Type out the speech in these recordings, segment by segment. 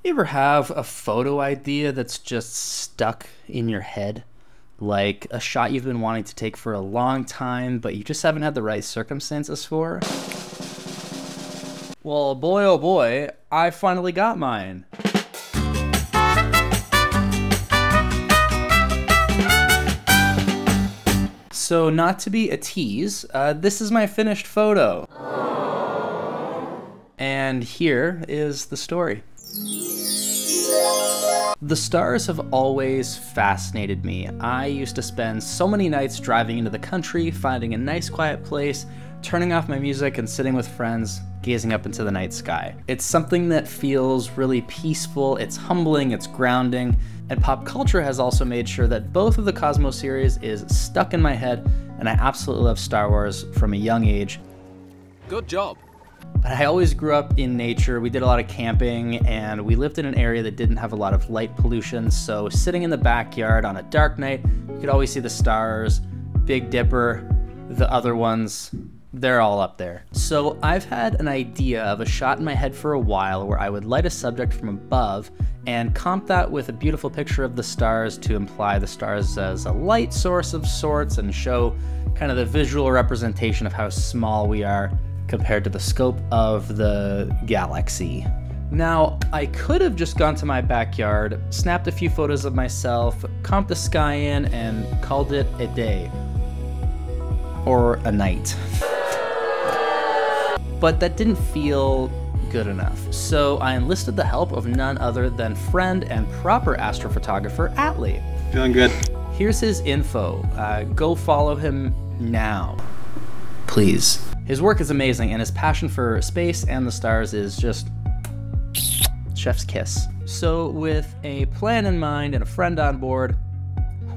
You ever have a photo idea that's just stuck in your head? Like a shot you've been wanting to take for a long time, but you just haven't had the right circumstances for? Well, boy oh boy, I finally got mine. So not to be a tease, this is my finished photo. And here is the story. The stars have always fascinated me. I used to spend so many nights driving into the country, finding a nice quiet place, turning off my music and sitting with friends, gazing up into the night sky. It's something that feels really peaceful, it's humbling, it's grounding, and pop culture has also made sure that both of the Cosmos series is stuck in my head, and I absolutely love Star Wars from a young age. Good job. But I always grew up in nature. We did a lot of camping, and we lived in an area that didn't have a lot of light pollution, so sitting in the backyard on a dark night, you could always see the stars, Big Dipper, the other ones, they're all up there. So I've had an idea of a shot in my head for a while where I would light a subject from above and comp that with a beautiful picture of the stars to imply the stars as a light source of sorts and show kind of the visual representation of how small we are compared to the scope of the galaxy. Now, I could have just gone to my backyard, snapped a few photos of myself, comped the sky in, and called it a day. Or a night. But that didn't feel good enough. So I enlisted the help of none other than friend and proper astrophotographer Atley. Feeling good. Here's his info. Go follow him now. Please. His work is amazing, and his passion for space and the stars is just chef's kiss. So with a plan in mind and a friend on board,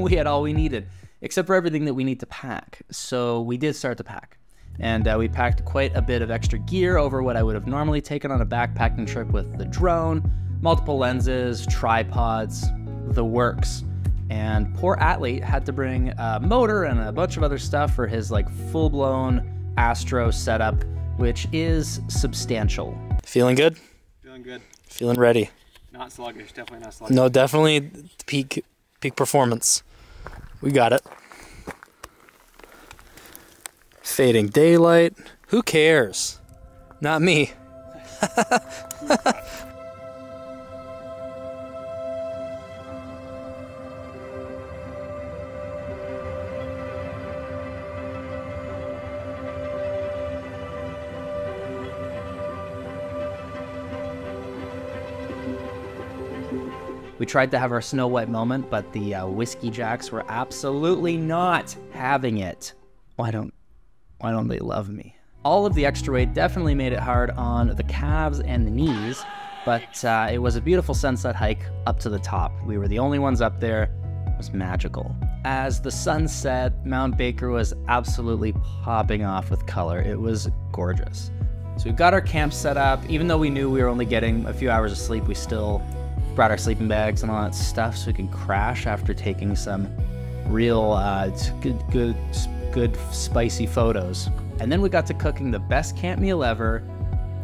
we had all we needed, except for everything that we need to pack. So we did start to pack. And we packed quite a bit of extra gear over what I would have normally taken on a backpacking trip with the drone, multiple lenses, tripods, the works. And poor Atley had to bring a motor and a bunch of other stuff for his like full-blown Astro setup, which is substantial. Feeling good? Feeling good. Feeling ready. Not sluggish, definitely not sluggish. No, definitely peak performance. We got it. Fading daylight. Who cares? Not me. We tried to have our Snow White moment, but the Whiskey Jacks were absolutely not having it. Why don't they love me? All of the extra weight definitely made it hard on the calves and the knees, but it was a beautiful sunset hike up to the top. We were the only ones up there. It was magical. As the sun set, Mount Baker was absolutely popping off with color. It was gorgeous. So we got our camp set up. Even though we knew we were only getting a few hours of sleep, we still brought our sleeping bags and all that stuff so we can crash after taking some real good spicy photos. And then we got to cooking the best camp meal ever,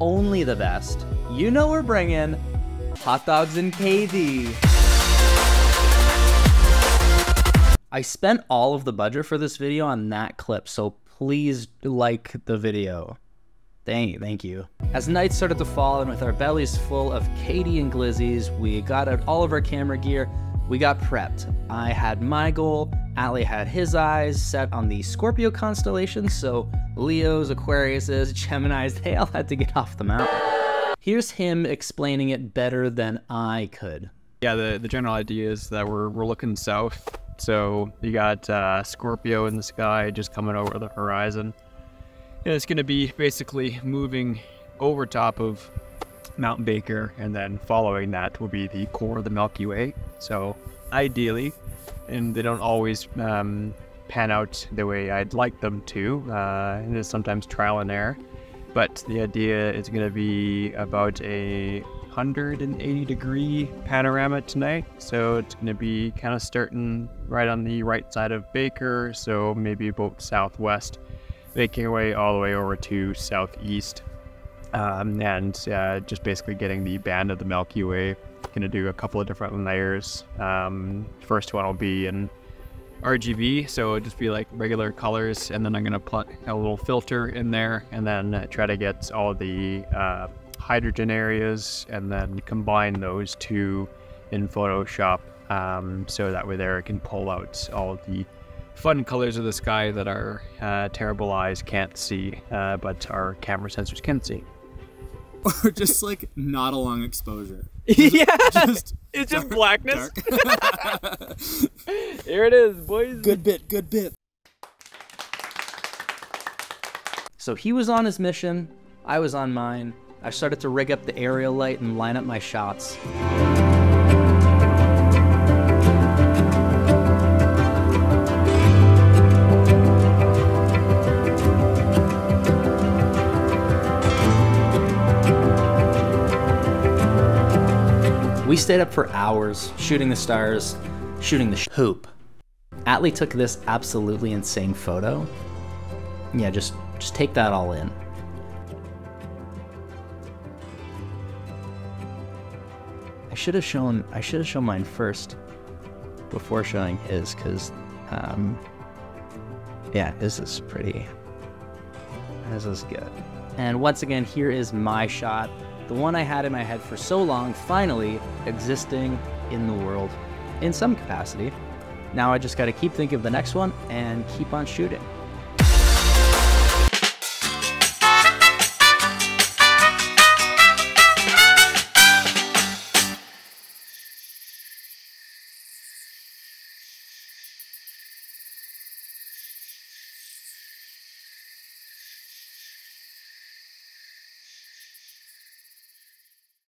only the best. You know we're bringing hot dogs and KD. I spent all of the budget for this video on that clip, so please like the video. Thank you. As night started to fall and with our bellies full of KD and glizzies, we got out all of our camera gear. We got prepped. I had my goal, Atley had his eyes set on the Scorpio constellation, so Leos, Aquariuses, Geminis, they all had to get off the mountain. Here's him explaining it better than I could. Yeah, the general idea is that we're looking south. So you got Scorpio in the sky just coming over the horizon. And it's going to be basically moving over top of Mount Baker, and then following that will be the core of the Milky Way. So ideally, and they don't always pan out the way I'd like them to, and there's sometimes trial and error, but the idea is going to be about a 180 degree panorama tonight. So it's going to be kind of starting right on the right side of Baker, so maybe about southwest, making our way all the way over to southeast, and just basically getting the band of the Milky Way gonna do a couple of different layers. First one will be in RGB, so it'll just be like regular colors, and then I'm gonna put a little filter in there, and then try to get all the hydrogen areas, and then combine those two in Photoshop, so that way there I can pull out all the fun colors of the sky that our terrible eyes can't see, but our camera sensors can see. Or just like not a long exposure. Yeah, Just it's just dark, blackness. dark. Here it is, boys. Good bit, good bit. So he was on his mission, I was on mine. I started to rig up the aerial light and line up my shots. We stayed up for hours, shooting the stars, shooting the hoop. Atley took this absolutely insane photo. Yeah, just take that all in. I should have shown mine first before showing his, because yeah, this is good. And once again, here is my shot. The one I had in my head for so long, finally existing in the world in some capacity. Now I just gotta keep thinking of the next one and keep on shooting.